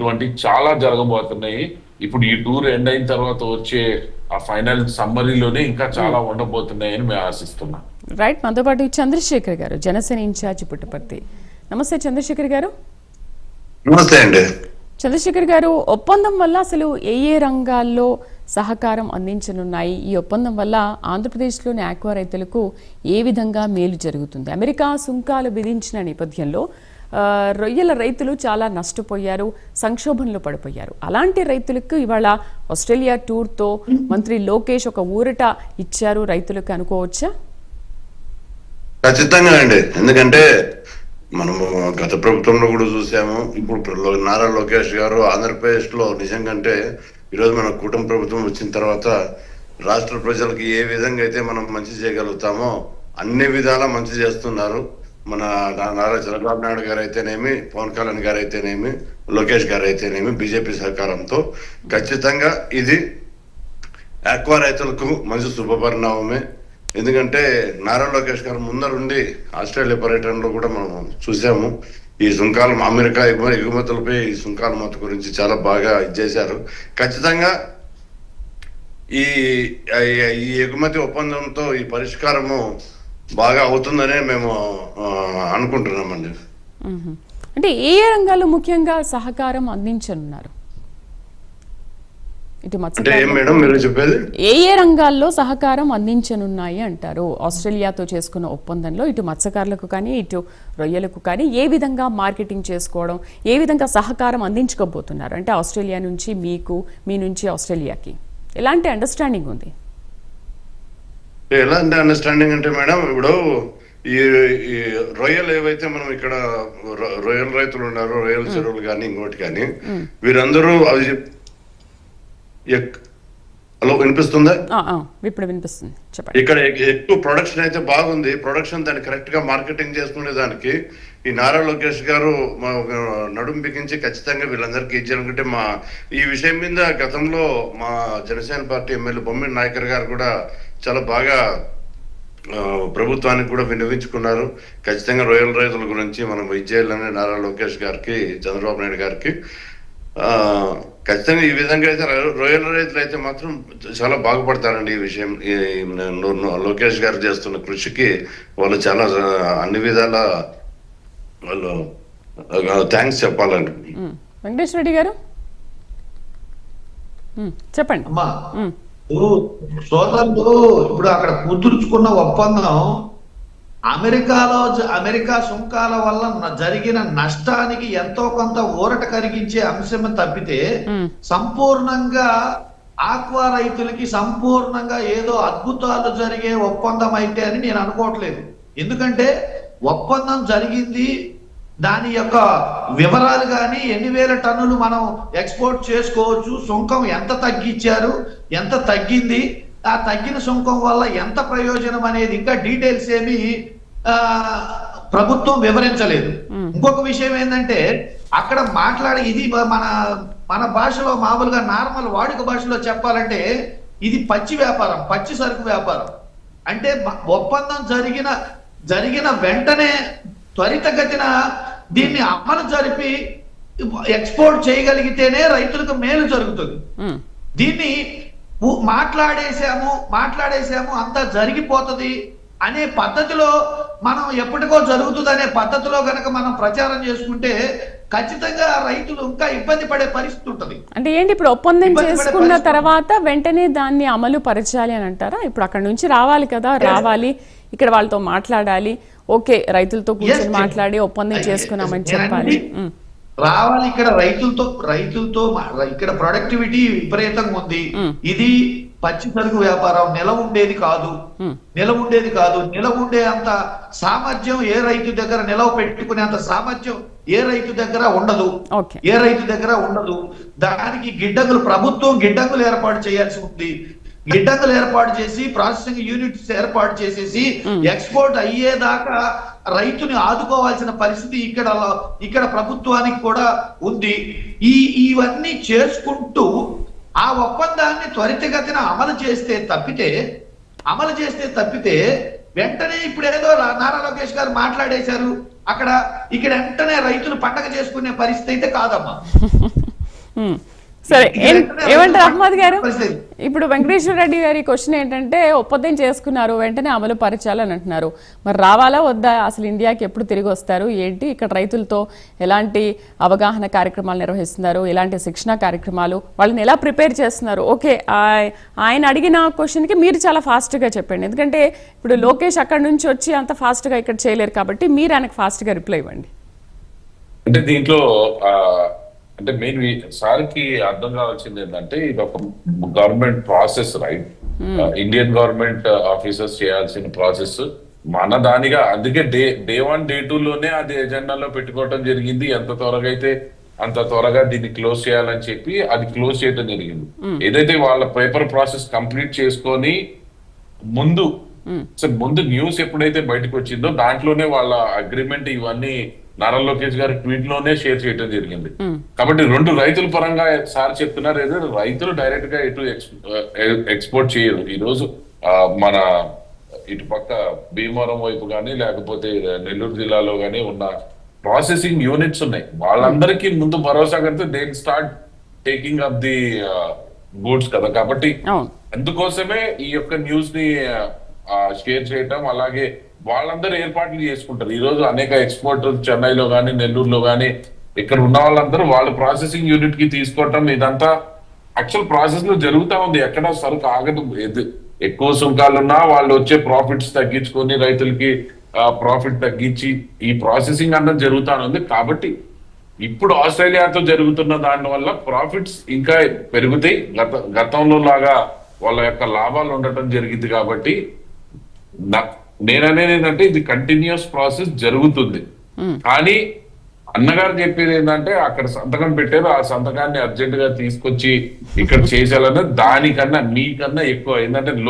ఇటువంటి చాలా జరగబోతున్నాయి. ఇప్పుడు ఈ టూర్ ఎండ్ అయిన తర్వాత వచ్చే ఆ ఫైనల్ సమ్మరీలోనే ఇంకా చాలా ఉండబోతున్నాయని మేము ఆశిస్తున్నాం. రైట్, మనతో పాటు చంద్రశేఖర్ గారు, జనసేన ఇన్ఛార్జ్ పుట్టపర్తి. నమస్తే చంద్రశేఖర్ గారు. నమస్తే అండి. చంద్రశేఖర్ గారు, ఒప్పందం వల్ల అసలు ఏ ఏ రంగాల్లో సహకారం అందించనున్నాయి? ఈ ఒప్పందం వల్ల ఆంధ్రప్రదేశ్లోని ఆక్వా రైతులకు ఏ విధంగా మేలు జరుగుతుంది? అమెరికా సుంకాలు విధించిన నేపథ్యంలో రొయ్యల రైతులు చాలా నష్టపోయారు, సంక్షోభంలో పడిపోయారు. అలాంటి రైతులకు ఇవాళ ఆస్ట్రేలియా టూర్తో మంత్రి లోకేష్ ఒక ఊరట ఇచ్చారు రైతులకు అనుకోవచ్చా? ఖచ్చితంగా అండి. ఎందుకంటే మనము గత ప్రభుత్వంలో కూడా చూసాము. ఇప్పుడు నారా లోకేష్ గారు ఆంధ్రప్రదేశ్ లో నిజంగా ఈరోజు మన కూటమి ప్రభుత్వం వచ్చిన తర్వాత రాష్ట్ర ప్రజలకు ఏ విధంగా అయితే మనం మంచి చేయగలుగుతామో అన్ని విధాలా మంచి చేస్తున్నారు. మన నారా చంద్రబాబు నాయుడు గారు అయితేనేమి, పవన్ కళ్యాణ్ గారు అయితేనేమి, లోకేష్ గారు అయితేనేమి, బీజేపీ సహకారంతో ఖచ్చితంగా ఇది ఆక్వా రైతులకు మంచి శుభపరిణామమే. ఎందుకంటే నారా లోకేష్ గారు ముందరుండి ఆస్ట్రేలియా పర్యటనలో కూడా మనం చూసాము. ఈ సుంకాలు అమెరికా ఎగుమతులపై ఈ సుంకాల మొత్తం గురించి చాలా బాగా ఇచ్చేశారు. ఖచ్చితంగా ఈ ఎగుమతి ఒప్పందంతో ఈ పరిష్కారము బాగా అవుతుందనే మేము అనుకుంటున్నామండి. అంటే ఏ ఏ రంగాల్లో ముఖ్యంగా సహకారం అందించనున్నారు? ఏ ఏ రంగాల్లో సహకారం అందించనున్నాయి అంటారు? ఆస్ట్రేలియాతో చేసుకున్న ఒప్పందంలో ఇటు మత్స్యకారులకు కానీ ఇటు రొయ్యలకు కానీ ఏ విధంగా మార్కెటింగ్ చేసుకోవడం, ఏ విధంగా సహకారం అందించుకోబోతున్నారు? అంటే ఆస్ట్రేలియా నుంచి మీకు, మీ నుంచి ఆస్ట్రేలియాకి ఎలాంటి అండర్స్టాండింగ్ ఉంది? ఎలాంటి అండర్స్టాండింగ్ అంటే మేడం, ఇప్పుడు ఈ రొయ్యలు ఏవైతే మనం ఇక్కడ రొయ్యల రైతులు ఉన్నారు, రొయ్యల చెరువులు కానీ ఇంకోటి కానీ వీరందరూ అవి హలో వినిపిస్తుందా? ఇప్పుడు వినిపిస్తుంది, చెప్పండి. ఇక్కడ ఎక్కువ ప్రొడక్షన్ అయితే బాగుంది. ప్రొడక్షన్ దాన్ని కరెక్ట్ గా మార్కెటింగ్ చేసుకునే దానికి ఈ నారా లోకేష్ గారు నడుం బిగించి ఖచ్చితంగా వీళ్ళందరికీ ఇచ్చారనుకుంటే ఈ విషయం మీద గతంలో మా జనసేన పార్టీ ఎమ్మెల్యే బొమ్మిడి నాయకర్ గారు కూడా చాలా బాగా ప్రభుత్వానికి కూడా విన్నవించుకున్నారు. ఖచ్చితంగా రొయ్యల రైతుల గురించి మనం ఇచ్చేయాలని నారా లోకేష్ గారికి, చంద్రబాబు నాయుడు గారికి. ఖచ్చితంగా ఈ విధంగా అయితే రొయ్యల రైతులు అయితే మాత్రం చాలా బాగుపడతారండి. ఈ విషయం లోకేష్ గారు చేస్తున్న కృషికి వాళ్ళు చాలా అన్ని విధాల వాళ్ళు థ్యాంక్స్ చెప్పాలండి. వెంకటేశ్వర రెడ్డి గారు చెప్పండి. సోదరులు ఇప్పుడు అక్కడ కుదుర్చుకున్న ఒప్పందం అమెరికా సుంకాల వల్ల జరిగిన నష్టానికి ఎంతో కొంత ఊరట కలిగించే అంశం తప్పితే సంపూర్ణంగా ఆక్వా రైతులకి సంపూర్ణంగా ఏదో అద్భుతాలు జరిగే ఒప్పందం అయితే అని నేను అనుకోవట్లేదు. ఎందుకంటే ఒప్పందం జరిగింది, దాని యొక్క వివరాలు కానీ ఎన్ని వేల టన్నులు మనం ఎక్స్పోర్ట్ చేసుకోవచ్చు, సుంకం ఎంత తగ్గించారు, ఎంత తగ్గింది, ఆ తగ్గిన సుంకం వల్ల ఎంత ప్రయోజనం అనేది ఇంకా డీటెయిల్స్ ఏమి ప్రభుత్వం వివరించలేదు. ఇంకొక విషయం ఏంటంటే అక్కడ ఇది మన భాషలో మామూలుగా నార్మల్ వాడుక భాషలో చెప్పాలంటే ఇది పచ్చి వ్యాపారం, పచ్చి సరుకు వ్యాపారం. అంటే ఒప్పందం జరిగిన వెంటనే త్వరితగతిన దీన్ని అమలు జరిపి ఎక్స్పోర్ట్ చేయగలిగితేనే రైతులకు మేలు జరుగుతుంది. దీన్ని మాట్లాడేసాము అంతా జరిగిపోతుంది అనే పద్ధతిలో మనం ఎప్పటికో జరుగుతుంది అనే పద్ధతిలో గనక మనం ప్రచారం చేసుకుంటే ఖచ్చితంగా రైతులు ఇంకా ఇబ్బంది పడే పరిస్థితి ఉంటుంది. అంటే ఏంటి, ఇప్పుడు ఒప్పందం చేసుకున్న తర్వాత వెంటనే దాన్ని అమలు పరచాలి అని అంటారా? ఇప్పుడు అక్కడ నుంచి రావాలి కదా, రావాలి ఇక్కడ వాళ్ళతో మాట్లాడాలి, ఓకే రైతులతో కూర్చొని మాట్లాడి ఒప్పందం చేసుకున్నామని చెప్పాలి, రావాలి. ఇక్కడ రైతులతో ఇక్కడ ప్రొడక్టివిటీ విపరీతంగా ఉంది. ఇది పచ్చి సరుకు వ్యాపారం నిల ఉండేది కాదు. నిల ఉండే అంత సామర్థ్యం ఏ రైతు దగ్గర, నిలవ పెట్టుకునే అంత సామర్థ్యం ఏ రైతు దగ్గర ఉండదు. దానికి ప్రభుత్వం గిడ్డంగులు ఏర్పాటు చేయాల్సి ఉంది. గిడ్డంగులు ఏర్పాటు చేసి ప్రాసెసింగ్ యూనిట్స్ ఏర్పాటు చేసేసి ఎక్స్పోర్ట్ అయ్యేదాకా రైతుని ఆదుకోవాల్సిన పరిస్థితి ఇక్కడ ప్రభుత్వానికి కూడా ఉంది. ఇవన్నీ చేసుకుంటూ ఆ ఒప్పందాన్ని త్వరితగతిన అమలు చేస్తే తప్పితే వెంటనే ఇప్పుడు ఏదో నారా లోకేష్ గారు మాట్లాడేశారు ఇక్కడ వెంటనే రైతులు పండగ చేసుకునే పరిస్థితి అయితే కాదమ్మా. సరే వెంటనే ఏమంటారు అహ్మద్ గారు? పరిస్థితి. ఇప్పుడు వెంకటేశ్వర రెడ్డి గారి క్వశ్చన్ ఏంటంటే ఒప్పందం చేసుకున్నారు, వెంటనే అమలు పరచాలని అంటున్నారు. మరి రావాలా వద్దా? అసలు ఇండియాకి ఎప్పుడు తిరిగి వస్తారు ఏంటి? ఇక్కడ రైతులతో ఎలాంటి అవగాహన కార్యక్రమాలు నిర్వహిస్తున్నారు, ఎలాంటి శిక్షణ కార్యక్రమాలు, వాళ్ళని ఎలా ప్రిపేర్ చేస్తున్నారు? ఓకే, ఆయన అడిగిన క్వశ్చన్కి మీరు చాలా ఫాస్ట్గా చెప్పండి, ఎందుకంటే ఇప్పుడు లోకేష్ అక్కడ నుంచి వచ్చి అంత ఫాస్ట్గా ఇక్కడ చేయలేరు కాబట్టి మీరు ఆయనకు ఫాస్ట్గా రిప్లై ఇవ్వండి. అంటే దీంట్లో అంటే మెయిన్ సార్కి అర్థం కావాల్సింది ఏంటంటే ఇది ఒక government process, right? Indian government officers చేయాల్సిన ప్రాసెస్ మన దానిగా, అందుకే డే 1 డే 2 లోనే అది ఎజెండాలో పెట్టుకోవడం జరిగింది. ఎంత త్వరగా అయితే అంత త్వరగా దీన్ని క్లోజ్ చేయాలని చెప్పి అది క్లోజ్ చేయడం జరిగింది. ఏదైతే వాళ్ళ పేపర్ ప్రాసెస్ కంప్లీట్ చేసుకొని ముందు న్యూస్ ఎప్పుడైతే బయటకు వచ్చిందో దాంట్లోనే వాళ్ళ అగ్రిమెంట్ ఇవన్నీ నారా లోకేష్ గారి ట్వీట్ లోనే షేర్ చేయడం జరిగింది. కాబట్టి 2 రైతుల పరంగా సార్ చెప్తున్నారు, ఏదో రైతులు డైరెక్ట్ గా ఎటు ఎక్స్పోర్ట్ చేయరు. ఈ రోజు మన ఇటు పక్క భీమవరం వైపు కానీ లేకపోతే నెల్లూరు జిల్లాలో కానీ ఉన్న ప్రాసెసింగ్ యూనిట్స్ ఉన్నాయి. వాళ్ళందరికీ ముందు భరోసా కడితే they start taking up the goods కదా. కాబట్టి అందుకోసమే ఈ యొక్క న్యూస్ ని షేర్ చేయటం, అలాగే వాళ్ళందరూ ఏర్పాట్లు చేసుకుంటారు. ఈ రోజు అనేక ఎక్స్పోర్టర్ చెన్నైలో కానీ నెల్లూరులో కానీ ఇక్కడ ఉన్న వాళ్ళందరూ వాళ్ళ ప్రాసెసింగ్ యూనిట్ కి తీసుకోవటం, ఇదంతా యాక్చువల్ ప్రాసెస్ లో జరుగుతా ఉంది. ఎక్కడ సరుకు ఆగదు. ఎక్కువ సుంకాలున్నా వాళ్ళు వచ్చే ప్రాఫిట్స్ తగ్గించుకొని రైతులకి ప్రాఫిట్ తగ్గించి ఈ ప్రాసెసింగ్ అన్నది జరుగుతా ఉంది. కాబట్టి ఇప్పుడు ఆస్ట్రేలియాతో జరుగుతున్న దాని వల్ల ప్రాఫిట్స్ ఇంకా పెరుగుతాయి. గతంలో లాగా వాళ్ళ యొక్క లాభాలు ఉండటం జరిగింది. కాబట్టి నేననేది ఏంటంటే ఇది కంటిన్యూస్ ప్రాసెస్ జరుగుతుంది. కానీ అన్నగారు చెప్పేది ఏంటంటే అక్కడ సంతకం పెట్టారు, ఆ సంతకాన్ని అర్జెంట్ గా తీసుకొచ్చి ఇక్కడ చేసేయాలన్నది దానికన్నా మీకన్నా ఎక్కువ ఏంటంటే